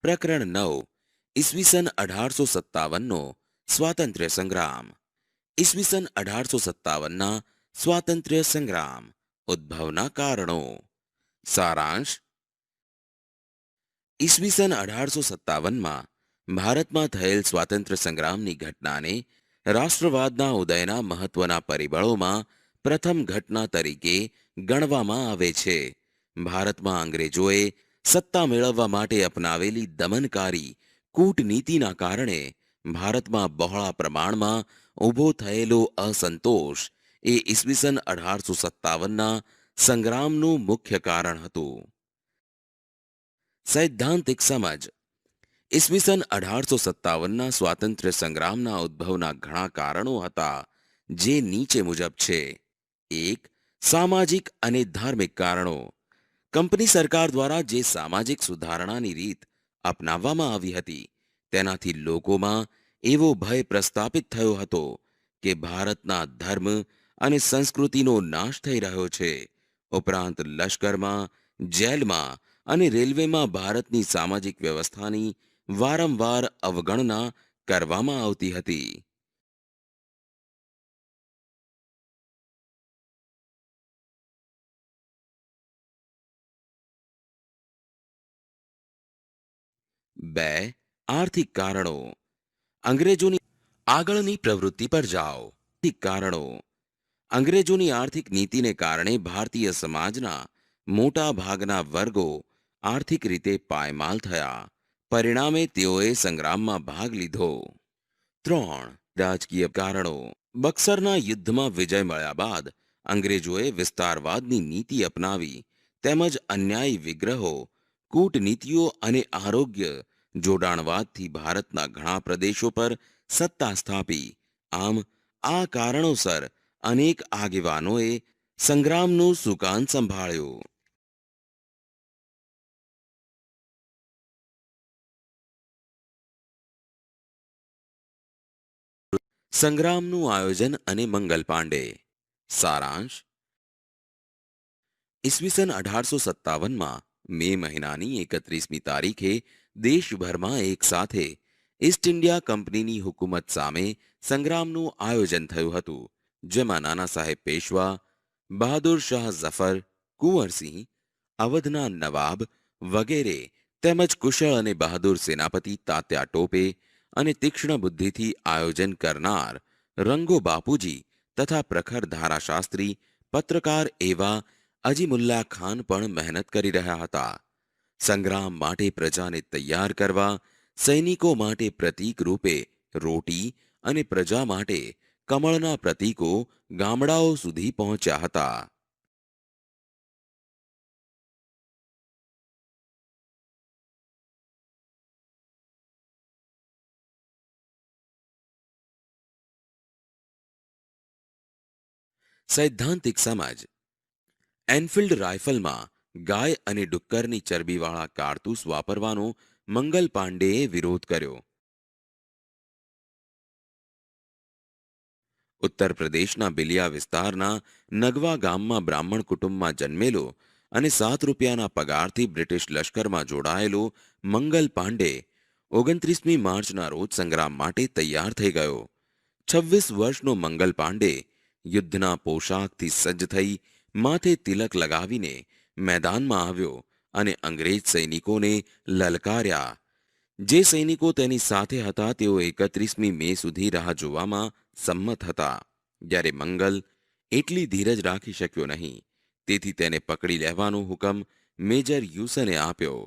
પ્રકરણ 9 ઈસવીસન 1857નો સ્વાતંત્ર્ય સંગ્રામ. ઈસવીસન 1857ના સ્વાતંત્ર્ય સંગ્રામ ઉદ્ભવના કારણો. સારાંશ. ઈસવીસન 1857માં ભારતમાં થયેલ સ્વાતંત્ર્ય સંગ્રામની ઘટનાને રાષ્ટ્રવાદના ઉદયના મહત્વના પરિબળોમાં પ્રથમ ઘટના તરીકે ગણવામાં આવે છે. ભારતમાં અંગ્રેજોએ સત્તા મેળવવા માટે અપનાવેલી દમનકારી કૂટનીતિના કારણે ભારતમાં બહોળા પ્રમાણમાં ઊભો થયેલો અસંતોષ એ ઈસવીસન 1857ના સંગ્રામનું મુખ્ય કારણ હતું. સૈદ્ધાંતિક સમજ. ઈસવીસન 1857ના સ્વાતંત્ર્ય સંગ્રામના ઉદ્ભવના ઘણા કારણો હતા, જે નીચે મુજબ છે. 1. સામાજિક અને ધાર્મિક કારણો. કંપની સરકાર દ્વારા જે સામાજિક સુધારણાની રીત અપનાવવામાં આવી હતી, તેનાથી લોકોમાં એવો ભય પ્રસ્થાપિત થયો હતો કે ભારતના ધર્મ અને સંસ્કૃતિનો નાશ થઈ રહ્યો છે. ઉપરાંત લશ્કરમાં, જેલમાં અને રેલવેમાં ભારતની સામાજિક વ્યવસ્થાની વારંવાર અવગણના કરવામાં આવતી હતી. 2. આર્થિક કારણો. અંગ્રેજોની આગળની પ્રવૃત્તિ પર જાઓ. આર્થિક કારણો. અંગ્રેજોની આર્થિક નીતિને કારણે ભારતીય સમાજના મોટા ભાગના વર્ગો આર્થિક રીતે પાયમાલ થયા. પરિણામે તેઓએ સંગ્રામમાં ભાગ લીધો. 3. રાજકીય કારણો. બક્સરના યુદ્ધમાં વિજય મળ્યા બાદ અંગ્રેજોએ વિસ્તારવાદની નીતિ અપનાવી, તેમજ અન્યાયી વિગ્રહો, કૂટનીતિઓ અને આરોગ્ય જોડાણવાદથી ભારતના ઘણા પ્રદેશો પર સત્તા સ્થાપી. આમ આ કારણોસર અનેક આગેવાનોએ સંગ્રામનું સુકાન સંભાળ્યું. સંગ્રામનું આયોજન અને મંગલ પાંડે. સારાંશ. ઈસવીસન 1857માં મે મહિનાની 31મી તારીખે દેશભરમાં એક સાથે ઈસ્ટ ઇન્ડિયા કંપનીની હુકુમત સામે સંગ્રામનું આયોજન થયું હતું, જેમાં નાના સાહેબ પેશવા, બહાદુર શાહ ઝફર, કુંવરસિંહ, અવધના નવાબ વગેરે તેમજ કુશળ અને બહાદુર સેનાપતિ તાત્યા ટોપે અને તીક્ષ્ણ બુદ્ધિથી આયોજન કરનાર રંગો બાપુજી તથા પ્રખર ધારાશાસ્ત્રી પત્રકાર એવા અજીમુલ્લા ખાન પણ મહેનત કરી રહ્યા હતા. સંગ્રામ માટે પ્રજાને તૈયાર કરવા સૈનિકો માટે પ્રતીક રૂપે રોટી અને પ્રજા માટે કમળના પ્રતીકો ગામડાઓ સુધી પહોંચ્યા હતા. સૈદ્ધાંતિક સમજ. એનફિલ્ડ રાઇફલમાં ગાય અને ડુક્કરની ચરબીવાળા કારતૂસ વાપરવાનો મંગલ પાંડેએ વિરોધ કર્યો. ઉત્તર પ્રદેશના બિલિયા વિસ્તારના નગવા ગામમાં બ્રાહ્મણ કુટુંબમાં જન્મેલો અને 7 રૂપિયાના પગારથી બ્રિટિશ લશ્કરમાં જોડાયેલો મંગલ પાંડે 29મી માર્ચના રોજ સંગ્રામ માટે તૈયાર થઈ ગયો. 26 વર્ષનો મંગલ પાંડે યુદ્ધના પોશાકથી સજ્જ થઈ માથે તિલક લગાવીને મેદાનમાં આવ્યો અને અંગ્રેજ સૈનિકોને લલકાર્યા. જે સૈનિકો તેની સાથે હતા તેઓ 31મી મે સુધી રાહ જોવામાં સંમત હતા, જ્યારે મંગલ એટલી ધીરજ રાખી શક્યો નહીં, તેથી તેને પકડી લેવાનો હુકમ મેજર યુસને આપ્યો.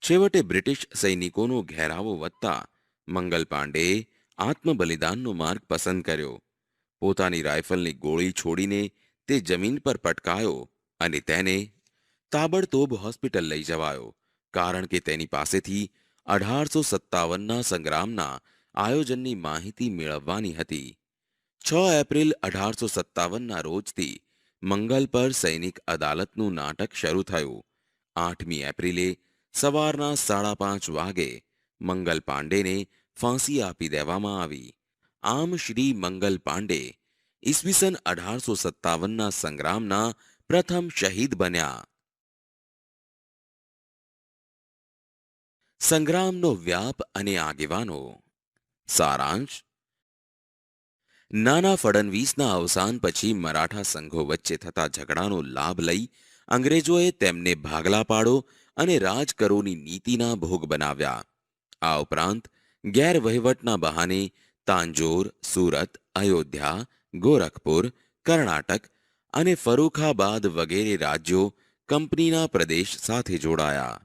છેવટે બ્રિટિશ સૈનિકોનો ઘેરાવો વધતા મંગલ પાંડેએ આત્મબલિદાનનો માર્ગ પસંદ કર્યો. પોતાની રાઇફલની ગોળી છોડીને તે જમીન પર પટકાયો અને તેને તાબડતોબ હોસ્પિટલ લઈ જવાયો, કારણ કે તેની પાસેથી 1857ના સંગ્રામના આયોજનની માહિતી મેળવવાની હતી. 6 એપ્રિલ 1857ના રોજથી મંગલ પર સૈનિક અદાલતનું નાટક શરૂ થયું. 8મી એપ્રિલે સવારના 5:30 વાગે મંગલ પાંડેને ફાંસી આપી દેવામાં આવી. આમ શ્રી મંગલ પાંડે ઈસવીસન 1857ના સંગ્રામના પ્રથમ શહીદ બન્યા. સંગ્રામનો વ્યાપ અને આગેવાનો. સારાંશ. નાના ફડણવીસના અવસાન પછી મરાઠા સંઘો વચ્ચે થતા ઝઘડાનો લાભ લઈ અંગ્રેજોએ તેમને ભાગલા પાડો અને રાજકરોની નીતિના ભોગ બનાવ્યા. આ ઉપરાંત ગેરવહીવટના બહાને તાંજોર, સુરત, અયોધ્યા, ગોરખપુર, કર્ણાટક અને ફરૂખાબાદ વગેરે રાજ્યો કંપનીના પ્રદેશ સાથે જોડાયા.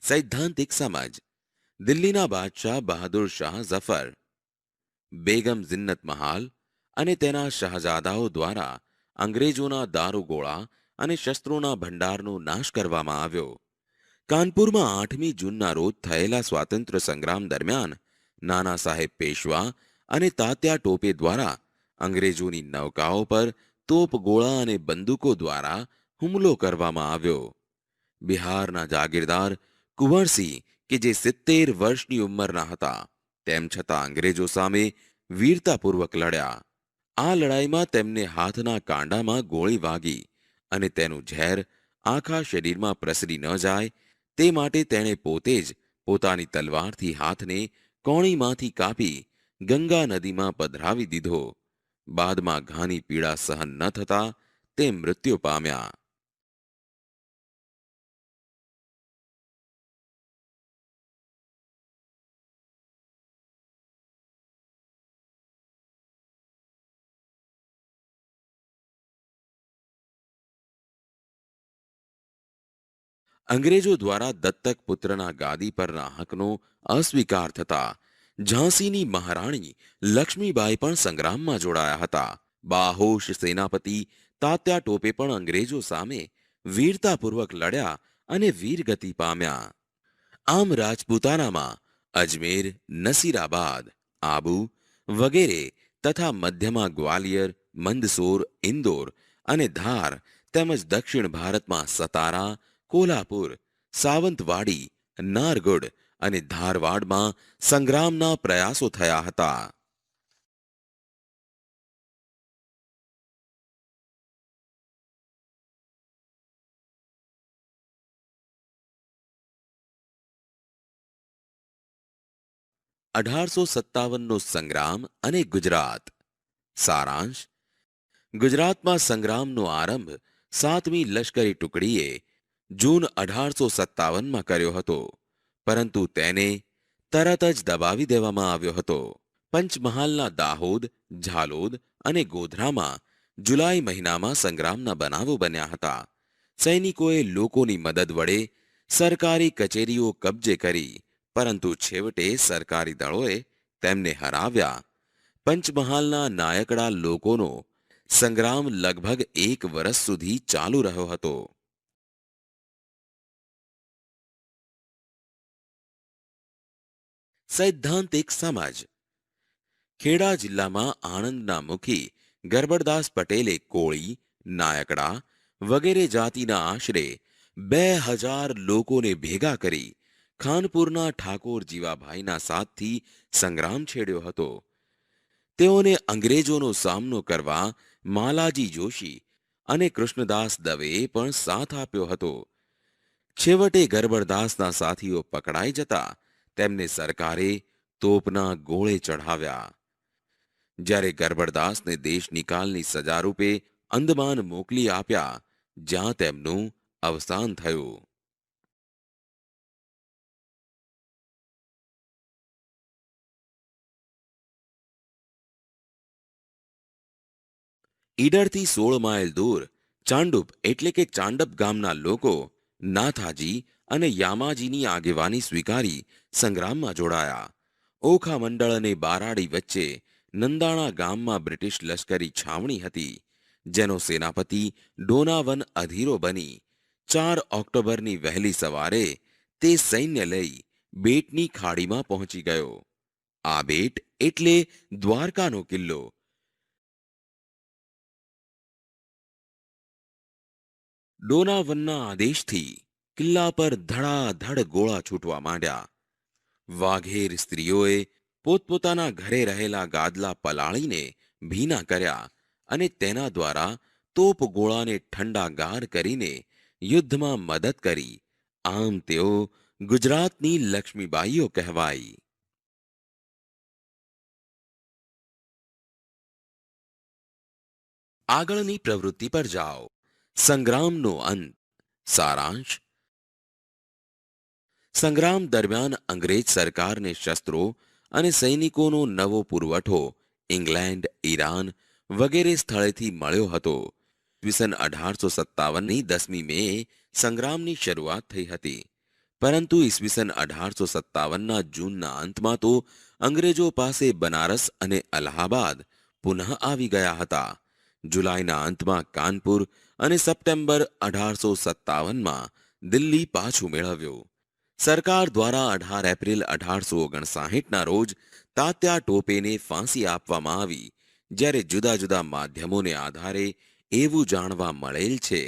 સૈદ્ધાંતિક સમજ. દિલ્હીના બાદશાહ બહાદુર શાહ ઝફર, બેગમ જિન્નત મહાલ અને તેના શહજાદાઓ દ્વારા અંગ્રેજોના દારૂગોળા અને શસ્ત્રોના ભંડારનો નાશ કરવામાં આવ્યો. કાનપુરમાં 8મી જૂનના રોજ થયેલા સ્વાતંત્ર્ય સંગ્રામ દરમિયાન નાના સાહેબ પેશવા અને તાત્યા ટોપે દ્વારા અંગ્રેજોની નૌકાઓ પર તોપગોળા અને બંદૂકો દ્વારા હુમલો કરવામાં આવ્યો. બિહારના જાગીરદાર કુંવરસિંહ કે જે 70 વર્ષની ઉંમરના હતા, તેમ છતાં અંગ્રેજો સામે વીરતાપૂર્વક લડ્યા. આ લડાઈમાં તેમને હાથના કાંડામાં ગોળી વાગી અને તેનું ઝેર આખા શરીરમાં પ્રસરી ન જાય તે માટે તેણે પોતે જ પોતાની તલવારથી હાથને કોણીમાંથી કાપી ગંગા નદીમાં પધરાવી દીધો. બાદમાં ઘાની પીડા સહન ન થતા તે મૃત્યુ પામ્યા. અંગ્રેજો દ્વારા દત્તક પુત્રના ગાદી પરના હકનો અસ્વીકાર થતા ઝાંસીની મહારાણી લક્ષ્મીબાઈ પણ સંગ્રામમાં જોડાયા હતા. બાહોશ સેનાપતિ તાત્યા ટોપે પણ અંગ્રેજો સામે વીરતાપૂર્વક લડ્યા અને વીરગતિ પામ્યા. આમ રાજપૂતાનામાં અજમેર, નસીરાબાદ, આબુ વગેરે તથા મધ્યમાં ગ્વાલિયર, મંદસોર, ઇન્દોર અને ધાર તેમજ દક્ષિણ ભારતમાં સતારા, કોલ્હાપુર, સાવંતવાડી, નારગઢ અને ધારવાડમાં સંગ્રામના પ્રયાસો થયા હતા. ₹1857નો સંગ્રામ અને ગુજરાત. સારાંશ. ગુજરાતમાં સંગ્રામનો આરંભ 7મી લશ્કરી ટુકડીએ જૂન 1857માં કર્યો હતો, પરંતુ તેને તરત જ દબાવી દેવામાં આવ્યો હતો. પંચમહાલના દાહોદ, ઝાલોદ અને ગોધરામાં જુલાઈ મહિનામાં સંગ્રામના બનાવો બન્યા હતા. સૈનિકોએ લોકોની મદદ વડે સરકારી કચેરીઓ કબજે કરી, પરંતુ છેવટે સરકારી દળોએ તેમને હરાવ્યા. પંચમહાલના નાયકડા લોકોનો સંગ્રામ લગભગ 1 વર્ષ સુધી ચાલુ રહ્યો હતો. સૈદ્ધાંતિક સમજ. ખેડા જિલ્લામાં આણંદના મુખી ગરબડદાસ પટેલે કોળી, નાયકડા વગેરે જાતિના આશરે 2000 લોકોને ભેગા કરી ખાનપુરના ઠાકોર જીવાભાઈના સાથથી સંગ્રામ છેડ્યો હતો. તેઓને અંગ્રેજોનો સામનો કરવા માલાજી જોશી અને કૃષ્ણદાસ દવેએ પણ સાથ આપ્યો હતો. છેવટે ગરબડદાસના સાથીઓ પકડાઈ જતા તેમને સરકારે તોપના ગોળે ચઢાવ્યા. જ્યારે ગરબડદાસને દેશ નિકાલની સજા રૂપે અંદમાન મોકલી આપ્યા, જ્યાં તેમનું અવસાન થયું. ઈડરથી 16 માઇલ દૂર ચાંડુપ એટલે કે ચાંડપ ગામના લોકો નાથાજી અને યામાજીની આગેવાની સ્વીકારી સંગ્રામમાં જોડાયા. ઓખા મંડળ અને બારાડી વચ્ચે નંદાણા ગામમાં બ્રિટિશ લશ્કરી છાવણી હતી, જેનો સેનાપતિ ડોનાવન અધીરો બની 4 ઓક્ટોબરની વહેલી સવારે તે સૈન્ય લઈ બેટની ખાડીમાં પહોંચી ગયો. આ બેટ એટલે દ્વારકાનો કિલ્લો. ડોનાવનના આદેશથી કિલ્લા પર ધડાધડ ગોળા છૂટવા માંડ્યા. વાઘેર સ્ત્રીઓએ પોતપોતાના ઘરે રહેલા ગાદલા પલાળીને ભીના કર્યા અને તેના દ્વારા તોપ ગોળાને ઠંડાગાર કરીને યુદ્ધમાં મદદ કરી. આમ તેઓ ગુજરાતની લક્ષ્મીબાઈઓ કહેવાઈ. આગળની પ્રવૃત્તિ પર જાઓ. સંગ્રામનો અંત. સારાંશ. સંગ્રામ દરમિયાન અંગ્રેજ સરકારને શસ્ત્રો અને સૈનિકોનો નવો પુરવઠો ઇંગ્લેન્ડ, ઈરાન વગેરે સ્થળેથી મળ્યો હતો. ઈસવીસન 1857ની 10મી મેએ સંગ્રામની શરૂઆત થઈ હતી. પરંતુ ઈસવીસન 1857ના જૂનના અંતમાં તો અંગ્રેજો પાસે બનારસ અને અલ્હાબાદ પુનઃ આવી ગયા હતા. જુલાઈના અંતમાં કાનપુર અને સપ્ટેમ્બર 1857માં દિલ્હી પાછું મેળવ્યું. સરકાર દ્વારા 18 એપ્રિલ 1859ના રોજ તાત્યા ટોપેને ફાંસી આપવામાં આવી. જ્યારે જુદા જુદા માધ્યમોને આધારે એવું જાણવા મળેલ છે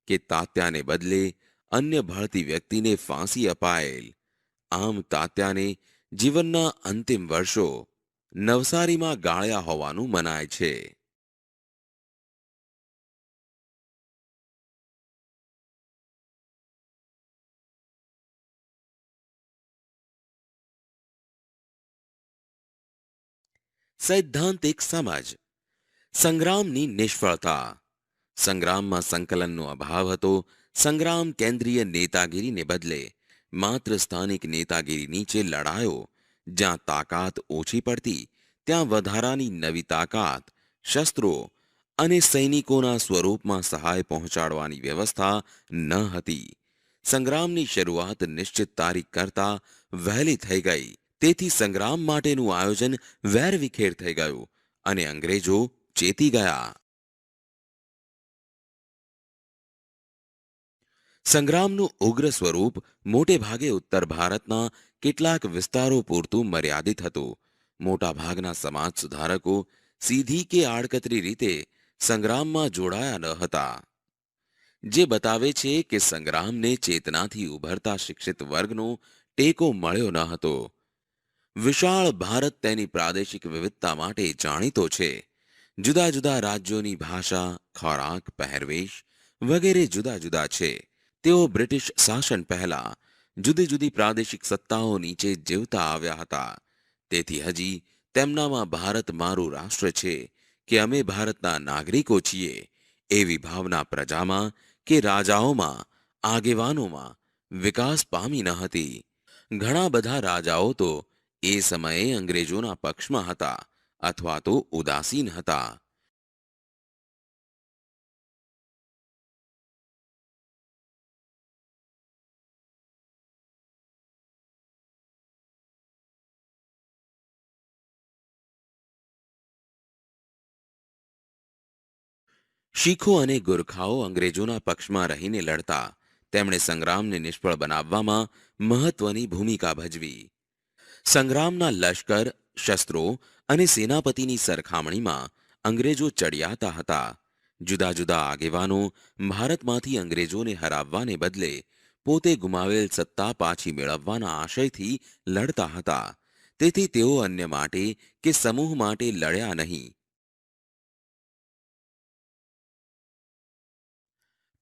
કે તાત્યાને બદલે અન્ય ભળતી વ્યક્તિને ફાંસી અપાયેલ. આમ તાત્યાને જીવનના અંતિમ વર્ષો નવસારીમાં ગાળ્યા હોવાનું મનાય છે. સૈદ્ધાંતિક સમજ. સંગ્રામની નિષ્ફળતા. સંગ્રામમાં સંકલનનો અભાવ હતો. સંગ્રામ કેન્દ્રીય નેતાગીરીને બદલે માત્ર સ્થાનિક નેતાગીરી નીચે લડાયો. જ્યાં તાકાત ઓછી પડતી ત્યાં વધારાની નવી તાકાત, શસ્ત્રો અને સૈનિકોના સ્વરૂપમાં સહાય પહોંચાડવાની વ્યવસ્થા ન હતી. સંગ્રામની શરૂઆત નિશ્ચિત તારીખ કરતાં વહેલી થઈ ગઈ. તેથી સંગ્રામ માટેનું આયોજન વેરવિખેર થઈ ગયું અને અંગ્રેજો ચેતી ગયા. સંગ્રામનું ઉગ્ર સ્વરૂપ મોટે ભાગે ઉત્તર ભારતના કેટલાક વિસ્તારો પૂરતું મર્યાદિત હતું. મોટા ભાગના સમાજ સુધારકો સીધી કે આડકતરી રીતે સંગ્રામમાં જોડાયા ન હતા. જે બતાવે છે કે સંગ્રામને ચેતનાથી ઉભરતા શિક્ષિત વર્ગનો ટેકો મળ્યો ન હતો. વિશાળ ભારત તેની પ્રાદેશિક વિવિધતા માટે જાણીતો છે. જુદા જુદા રાજ્યોની ભાષા, ખોરાક, પહેરવેશ વગેરે જુદા જુદા છે. તેઓ બ્રિટિશ શાસન પહેલા જુદી જુદી પ્રાદેશિક સત્તાઓ નીચે જીવતા આવ્યા હતા. તેથી હજી તેમનામાં ભારત મારું રાષ્ટ્ર છે કે અમે ભારતના નાગરિકો છીએ એવી ભાવના પ્રજામાં કે રાજાઓમાં, આગેવાનોમાં વિકાસ પામી ન હતી. ઘણા બધા રાજાઓ તો એ સમયે અંગ્રેજોના પક્ષમાં હતા અથવા તો ઉદાસીન હતા. શીખો અને ગુરખાઓ અંગ્રેજોના પક્ષમાં રહીને લડતા. તેમણે સંગ્રામને નિષ્ફળ બનાવવામાં મહત્વની ભૂમિકા ભજવી. સંગ્રામના લશ્કર, શસ્ત્રો અને સેનાપતિની સરખામણીમાં અંગ્રેજો ચડિયાતા હતા. જુદા જુદા આગેવાનો ભારતમાંથી અંગ્રેજોને હરાવવાને બદલે પોતે ગુમાવેલ સત્તા પાછી મેળવવાના આશયથી લડતા હતા. તેથી તેઓ અન્ય માટે કે સમૂહ માટે લડ્યા નહીં.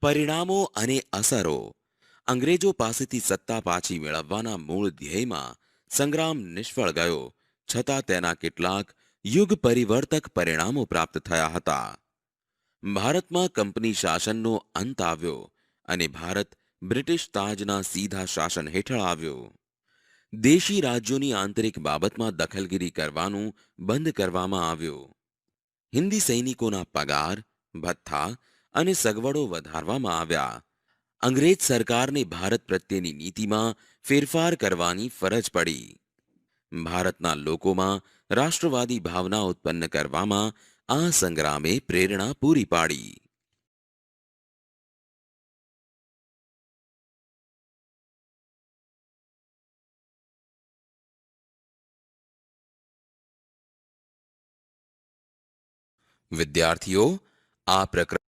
પરિણામો અને અસરો. અંગ્રેજો પાસેથી સત્તા પાછી મેળવવાના મૂળ ધ્યેયમાં સંગ્રામ નિષ્ફળ ગયો, છતાં તેના કેટલાક યુગ પરિવર્તક પરિણામો પ્રાપ્ત થયા હતા. ભારતમાં કંપની શાસનનો અંત આવ્યો અને ભારત બ્રિટિશ તાજના સીધા શાસન હેઠળ આવ્યો. દેશી રાજ્યોની આંતરિક બાબતમાં દખલગીરી કરવાનું બંધ કરવામાં આવ્યું. હિન્દી સૈનિકોના પગાર, ભથ્થા અને સગવડો વધારવામાં આવ્યા. અંગ્રેજ સરકારને ભારત પ્રત્યેની નીતિમાં ફેરફાર કરવાની ફરજ પડી. ભારતના લોકોમાં રાષ્ટ્રવાદી ભાવના ઉત્પન્ન કરવામાં આ સંગ્રામે પ્રેરણા પૂરી પાડી. વિદ્યાર્થીઓ, આ પ્રકરણ